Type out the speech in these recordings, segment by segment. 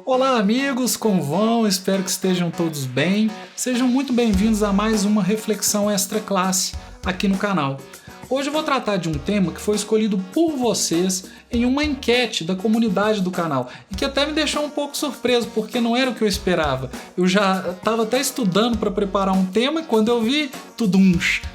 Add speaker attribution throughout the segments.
Speaker 1: Olá amigos, como vão? Espero que estejam todos bem. Sejam muito bem-vindos a mais uma reflexão extra classe aqui no canal. Hoje eu vou tratar de um tema que foi escolhido por vocês em uma enquete da comunidade do canal e que até me deixou um pouco surpreso porque não era o que eu esperava. Eu já estava até estudando para preparar um tema e quando eu vi,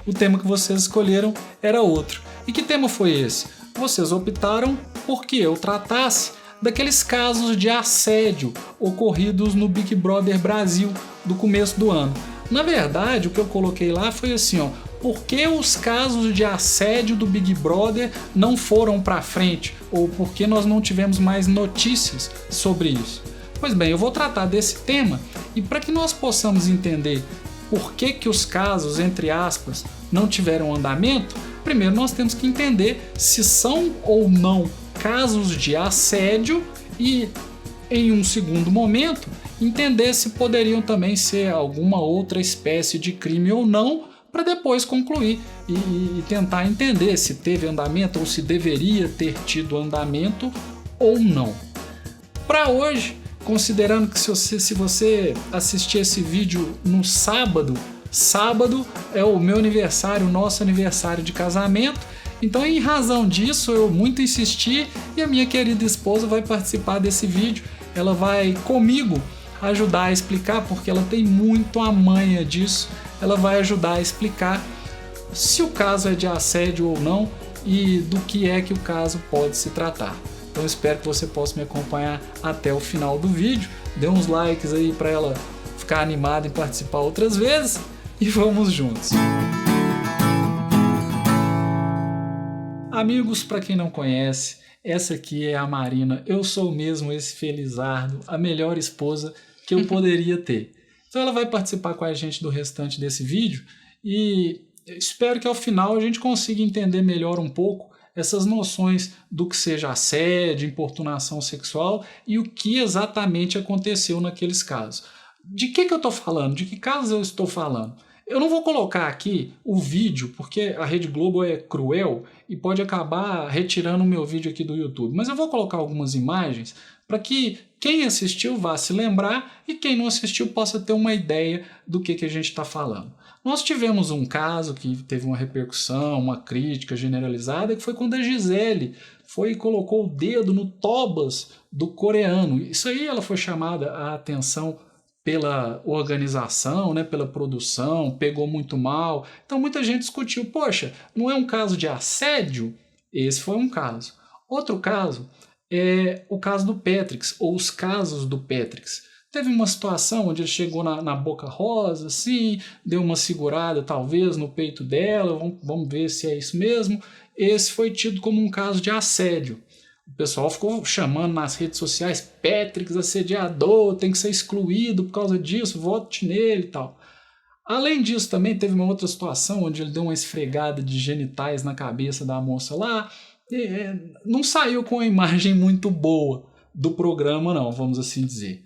Speaker 1: o tema que vocês escolheram era outro. E que tema foi esse? Vocês optaram por que eu tratasse daqueles casos de assédio ocorridos no Big Brother Brasil do começo do ano. Na verdade, o que eu coloquei lá foi assim, por que os casos de assédio do Big Brother não foram para frente? Ou por que nós não tivemos mais notícias sobre isso? Pois bem, eu vou tratar desse tema e para que nós possamos entender por que os casos, entre aspas, não tiveram andamento, primeiro nós temos que entender se são ou não casos de assédio e, em um segundo momento, entender se poderiam também ser alguma outra espécie de crime ou não, para depois concluir e tentar entender se teve andamento ou se deveria ter tido andamento ou não. Para hoje, considerando que se você assistir esse vídeo no sábado é o meu aniversário, o nosso aniversário de casamento, então em razão disso eu muito insisti e a minha querida esposa vai participar desse vídeo, ela vai comigo ajudar a explicar porque ela tem muito a manha disso, ela vai ajudar a explicar se o caso é de assédio ou não e do que é que o caso pode se tratar. Então espero que você possa me acompanhar até o final do vídeo, dê uns likes aí para ela ficar animada em participar outras vezes e vamos juntos. Amigos, para quem não conhece, essa aqui é a Marina, eu sou mesmo esse felizardo, a melhor esposa que eu poderia ter. Então ela vai participar com a gente do restante desse vídeo e espero que ao final a gente consiga entender melhor um pouco essas noções do que seja assédio, importunação sexual e o que exatamente aconteceu naqueles casos. De que eu estou falando? De que casos eu estou falando? Eu não vou colocar aqui o vídeo, porque a Rede Globo é cruel e pode acabar retirando o meu vídeo aqui do YouTube, mas eu vou colocar algumas imagens para que quem assistiu vá se lembrar e quem não assistiu possa ter uma ideia do que a gente está falando. Nós tivemos um caso que teve uma repercussão, uma crítica generalizada, que foi quando a Gisele foi e colocou o dedo no tobas do coreano. Isso aí ela foi chamada a atenção pela organização, né, pela produção, pegou muito mal. Então muita gente discutiu, poxa, não é um caso de assédio? Esse foi um caso. Outro caso é o caso do Pétrix, ou os casos do Pétrix. Teve uma situação onde ele chegou na Boca Rosa, assim, deu uma segurada talvez no peito dela, vamos ver se é isso mesmo. Esse foi tido como um caso de assédio. O pessoal ficou chamando nas redes sociais, Pétrix assediador, tem que ser excluído por causa disso, vote nele e tal. Além disso, também teve uma outra situação onde ele deu uma esfregada de genitais na cabeça da moça lá. Não saiu com uma imagem muito boa do programa, não, vamos assim dizer.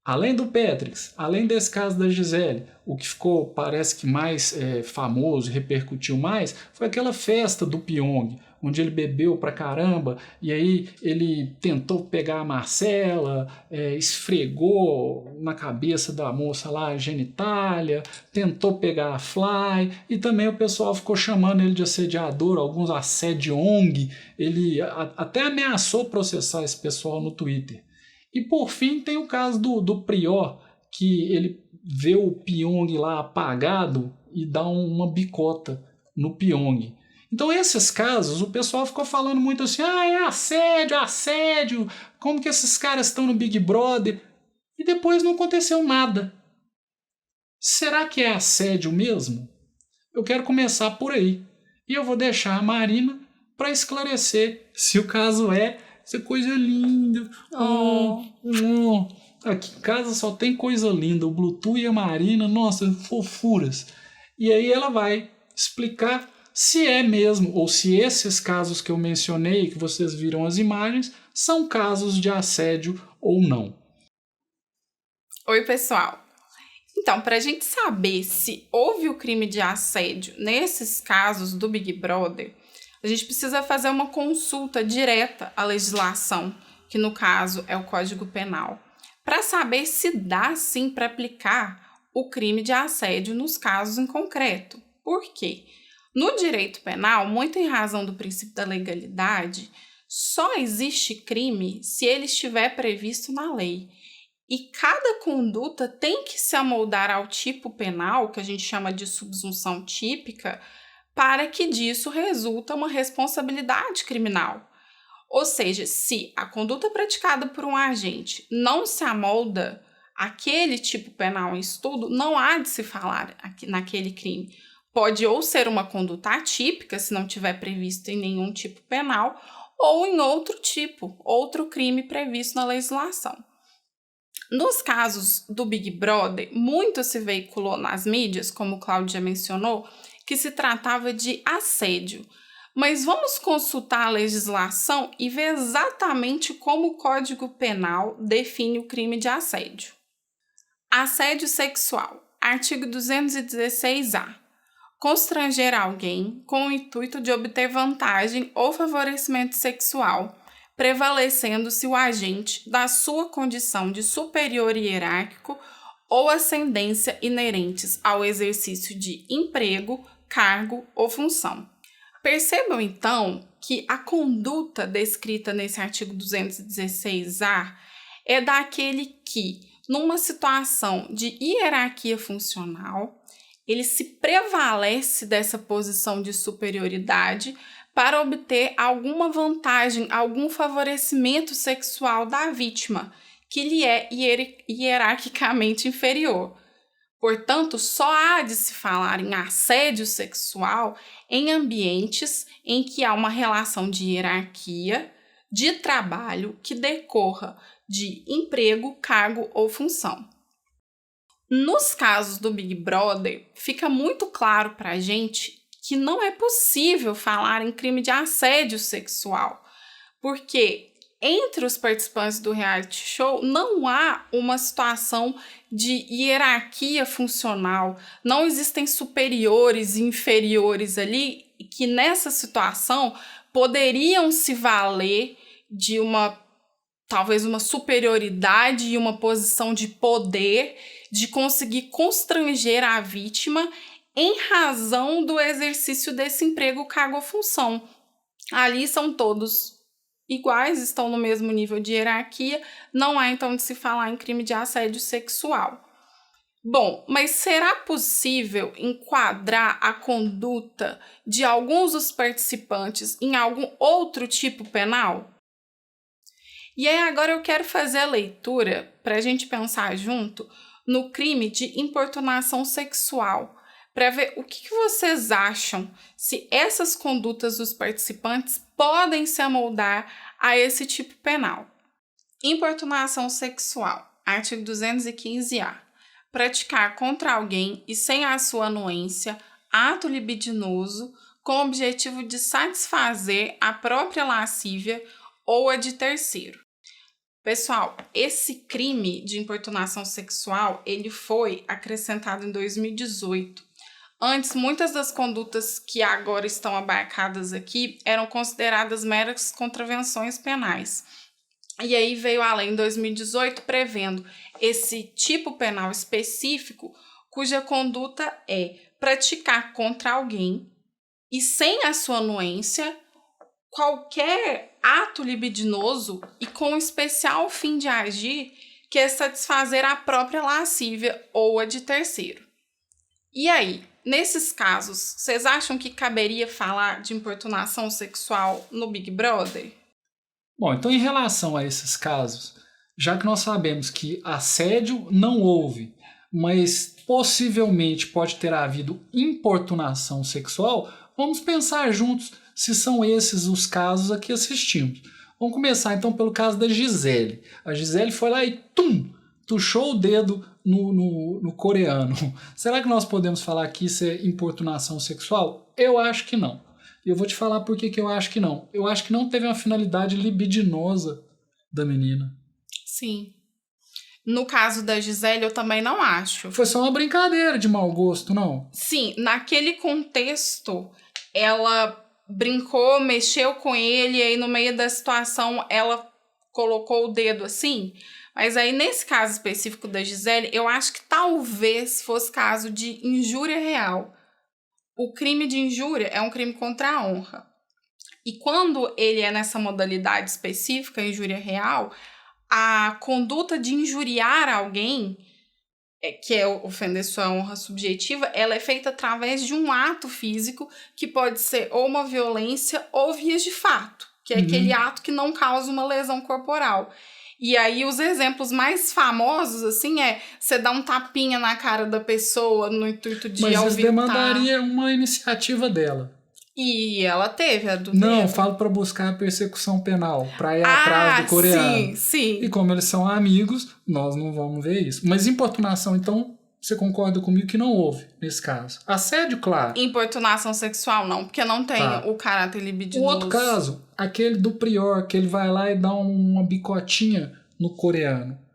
Speaker 1: Além do Pétrix, além desse caso da Gisele, o que ficou, parece que mais famoso, repercutiu mais, foi aquela festa do Pyong, onde ele bebeu pra caramba, e aí ele tentou pegar a Marcela, esfregou na cabeça da moça lá a genitália, tentou pegar a Fly, e também o pessoal ficou chamando ele de assediador, alguns assédio-ong, ele até ameaçou processar esse pessoal no Twitter. E por fim tem o caso do Prior, que ele vê o Pyong lá apagado e dá uma bicota no Pyong. Então esses casos, o pessoal ficou falando muito assim, é assédio, como que esses caras estão no Big Brother? E depois não aconteceu nada. Será que é assédio mesmo? Eu quero começar por aí. E eu vou deixar a Marina para esclarecer se o caso essa coisa linda. Aqui em casa só tem coisa linda. O Bluetooth e a Marina, nossa, fofuras. E aí ela vai explicar se é mesmo, ou se esses casos que eu mencionei, que vocês viram as imagens, são casos de assédio ou não.
Speaker 2: Oi, pessoal. Então, para a gente saber se houve o crime de assédio nesses casos do Big Brother, a gente precisa fazer uma consulta direta à legislação, que no caso é o Código Penal, para saber se dá sim para aplicar o crime de assédio nos casos em concreto. Por quê? No direito penal, muito em razão do princípio da legalidade, só existe crime se ele estiver previsto na lei. E cada conduta tem que se amoldar ao tipo penal, que a gente chama de subsunção típica, para que disso resulta uma responsabilidade criminal. Ou seja, se a conduta praticada por um agente não se amolda àquele tipo penal em estudo, não há de se falar naquele crime. Pode ou ser uma conduta atípica, se não tiver previsto em nenhum tipo penal, ou em outro crime previsto na legislação. Nos casos do Big Brother, muito se veiculou nas mídias, como o Cláudio já mencionou, que se tratava de assédio. Mas vamos consultar a legislação e ver exatamente como o Código Penal define o crime de assédio. Assédio sexual, artigo 216-A. Constranger alguém com o intuito de obter vantagem ou favorecimento sexual, prevalecendo-se o agente da sua condição de superior hierárquico ou ascendência inerentes ao exercício de emprego, cargo ou função. Percebam, então, que a conduta descrita nesse artigo 216-A é daquele que, numa situação de hierarquia funcional, ele se prevalece dessa posição de superioridade para obter alguma vantagem, algum favorecimento sexual da vítima, que lhe é hierarquicamente inferior. Portanto, só há de se falar em assédio sexual em ambientes em que há uma relação de hierarquia, de trabalho que decorra de emprego, cargo ou função. Nos casos do Big Brother, fica muito claro para a gente que não é possível falar em crime de assédio sexual, porque entre os participantes do reality show não há uma situação de hierarquia funcional, não existem superiores e inferiores ali que nessa situação poderiam se valer de talvez uma superioridade e uma posição de poder de conseguir constranger a vítima em razão do exercício desse emprego, cargo ou função. Ali são todos iguais, estão no mesmo nível de hierarquia, não há então de se falar em crime de assédio sexual. Bom, mas será possível enquadrar a conduta de alguns dos participantes em algum outro tipo penal? E aí agora eu quero fazer a leitura, para a gente pensar junto, no crime de importunação sexual, para ver o que vocês acham, se essas condutas dos participantes podem se amoldar a esse tipo penal. Importunação sexual, artigo 215-A. Praticar contra alguém e sem a sua anuência, ato libidinoso com o objetivo de satisfazer a própria lascívia ou a de terceiro. Pessoal, esse crime de importunação sexual, ele foi acrescentado em 2018. Antes, muitas das condutas que agora estão abarcadas aqui eram consideradas meras contravenções penais. E aí veio a lei em 2018 prevendo esse tipo penal específico, cuja conduta é praticar contra alguém e sem a sua anuência qualquer ato libidinoso e com o especial fim de agir que é satisfazer a própria lascívia ou a de terceiro. E aí, nesses casos, vocês acham que caberia falar de importunação sexual no Big Brother?
Speaker 1: Bom, então em relação a esses casos, já que nós sabemos que assédio não houve, mas possivelmente pode ter havido importunação sexual, vamos pensar juntos se são esses os casos a que assistimos. Vamos começar então pelo caso da Gisele. A Gisele foi lá e tuchou o dedo no coreano. Será que nós podemos falar que isso é importunação sexual? Eu acho que não. E eu vou te falar por que eu acho que não. Eu acho que não teve uma finalidade libidinosa da menina.
Speaker 2: Sim. No caso da Gisele, eu também não acho.
Speaker 1: Foi só uma brincadeira de mau gosto, não?
Speaker 2: Sim, naquele contexto, ela brincou, mexeu com ele, e aí no meio da situação ela colocou o dedo assim. Mas aí, nesse caso específico da Gisele, eu acho que talvez fosse caso de injúria real. O crime de injúria é um crime contra a honra. E quando ele é nessa modalidade específica, injúria real, a conduta de injuriar alguém, que é ofender sua honra subjetiva, ela é feita através de um ato físico que pode ser ou uma violência ou vias de fato, que é aquele ato que não causa uma lesão corporal. E aí os exemplos mais famosos, assim, você dar um tapinha na cara da pessoa no intuito de alvitar.
Speaker 1: Mas isso demandaria uma iniciativa dela.
Speaker 2: E ela teve a do
Speaker 1: Não,
Speaker 2: dedo.
Speaker 1: falo para buscar a persecução penal, para ir atrás do coreano.
Speaker 2: Sim.
Speaker 1: E como eles são amigos, nós não vamos ver isso. Mas importunação, então, você concorda comigo que não houve nesse caso? Assédio, claro.
Speaker 2: Importunação sexual, não, porque não tem o caráter libidinoso.
Speaker 1: O outro caso, aquele do prior, que ele vai lá e dá uma bicotinha no coreano.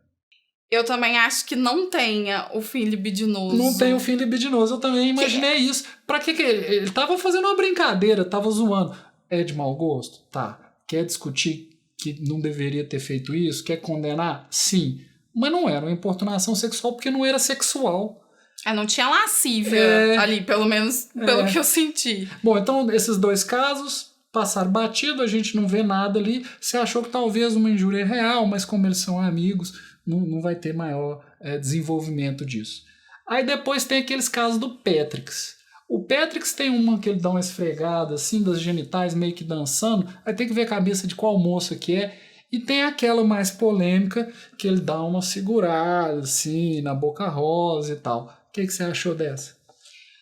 Speaker 2: Eu também acho que não tenha o fim libidinoso.
Speaker 1: Não tem o fim libidinoso, eu também imaginei isso. Pra que ele tava fazendo uma brincadeira, tava zoando. É de mau gosto? Tá. Quer discutir que não deveria ter feito isso? Quer condenar? Sim. Mas não era uma importunação sexual porque não era sexual.
Speaker 2: Não tinha lascívia ali, pelo menos pelo que eu senti.
Speaker 1: Bom, então esses dois casos passaram batido, a gente não vê nada ali. Você achou que talvez uma injúria real, mas como eles são amigos, não vai ter maior desenvolvimento disso. Aí depois tem aqueles casos do Patrix. O Patrix tem uma que ele dá uma esfregada assim das genitais meio que dançando, aí tem que ver a cabeça de qual moça que é. E tem aquela mais polêmica que ele dá uma segurada assim na boca rosa e tal. O que você achou dessa?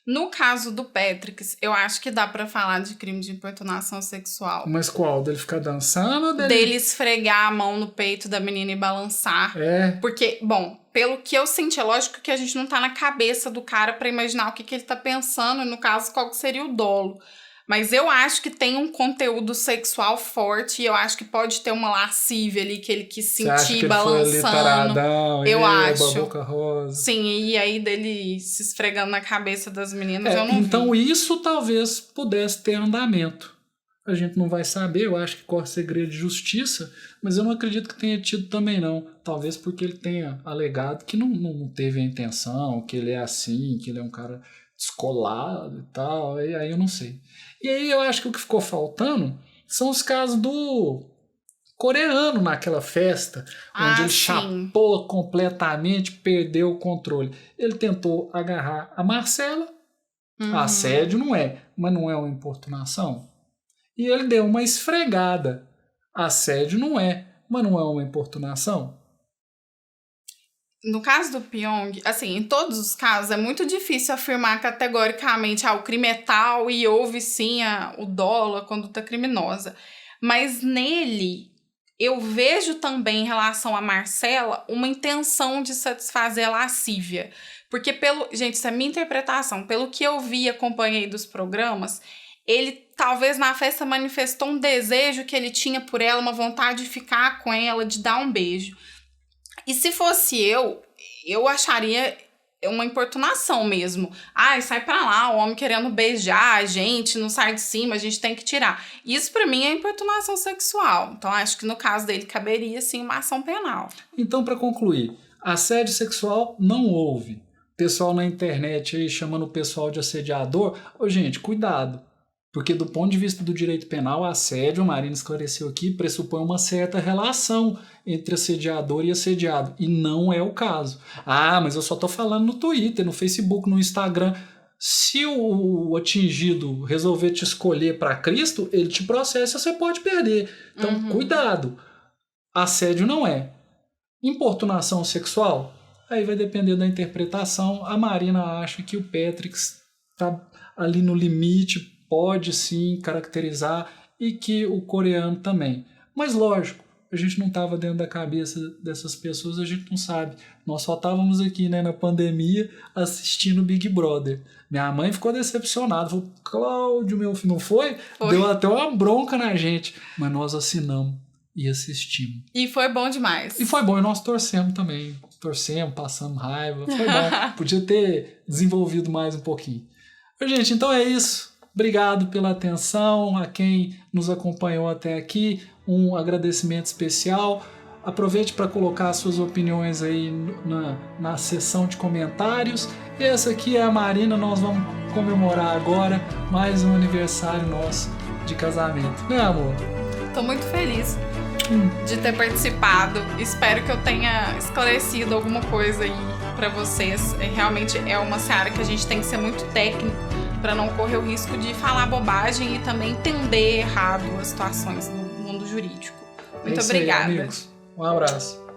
Speaker 2: No caso do Patrix, eu acho que dá pra falar de crime de importunação sexual.
Speaker 1: Mas qual? Dele ficar dançando ou
Speaker 2: dele esfregar a mão no peito da menina e balançar? Porque, bom, pelo que eu senti, é lógico que a gente não tá na cabeça do cara pra imaginar o que ele tá pensando, e no caso, qual que seria o dolo. Mas eu acho que tem um conteúdo sexual forte e eu acho que pode ter uma lascívia ali que ele quis sentir balançando. Eu acho.
Speaker 1: Boca rosa.
Speaker 2: Sim, e aí dele se esfregando na cabeça das meninas, eu não
Speaker 1: então
Speaker 2: vi.
Speaker 1: Isso talvez pudesse ter andamento. A gente não vai saber, eu acho que corre segredo de justiça, mas eu não acredito que tenha tido também não. Talvez porque ele tenha alegado que não teve a intenção, que ele é assim, que ele é um cara descolado e tal, e aí eu não sei. E aí eu acho que o que ficou faltando são os casos do coreano naquela festa, onde ele chapou completamente, perdeu o controle. Ele tentou agarrar a Marcela, assédio não é, mas não é uma importunação. E ele deu uma esfregada, assédio não é, mas não é uma importunação.
Speaker 2: No caso do Pyong, assim, em todos os casos é muito difícil afirmar categoricamente o crime é tal e houve sim o dolo, a conduta criminosa. Mas nele, eu vejo também em relação a Marcela uma intenção de satisfazer a lascívia. Porque, gente, isso é minha interpretação, pelo que eu vi e acompanhei dos programas, ele talvez na festa manifestou um desejo que ele tinha por ela, uma vontade de ficar com ela, de dar um beijo. E se fosse eu acharia uma importunação mesmo. Sai pra lá, o homem querendo beijar a gente, não sai de cima, a gente tem que tirar. Isso pra mim é importunação sexual. Então acho que no caso dele caberia sim uma ação penal.
Speaker 1: Então, para concluir, assédio sexual não houve. Pessoal na internet aí chamando o pessoal de assediador. Gente, cuidado. Porque do ponto de vista do direito penal, assédio, a Marina esclareceu aqui, pressupõe uma certa relação entre assediador e assediado. E não é o caso. Mas eu só estou falando no Twitter, no Facebook, no Instagram. Se o atingido resolver te escolher para Cristo, ele te processa, você pode perder. Então, cuidado. Assédio não é. Importunação sexual? Aí vai depender da interpretação. A Marina acha que o Patrix está ali no limite, pode sim caracterizar, e que o coreano também. Mas lógico, a gente não estava dentro da cabeça dessas pessoas, a gente não sabe. Nós só estávamos aqui, na pandemia assistindo Big Brother. Minha mãe ficou decepcionada, falou: Cláudio, meu filho, não foi? Deu até uma bronca na gente, mas nós assinamos e assistimos.
Speaker 2: E foi bom demais.
Speaker 1: E foi bom, e nós torcemos também. Torcemos, passamos raiva, foi bom. Podia ter desenvolvido mais um pouquinho. Gente, então é isso. Obrigado pela atenção, a quem nos acompanhou até aqui, um agradecimento especial. Aproveite para colocar suas opiniões aí na seção de comentários. Essa aqui é a Marina, nós vamos comemorar agora mais um aniversário nosso de casamento, né, amor?
Speaker 2: Tô muito feliz de ter participado. Espero que eu tenha esclarecido alguma coisa aí para vocês. Realmente é uma seara que a gente tem que ser muito técnico para não correr o risco de falar bobagem e também entender errado as situações no mundo jurídico. Muito obrigada.
Speaker 1: Aí, amigos. Um abraço.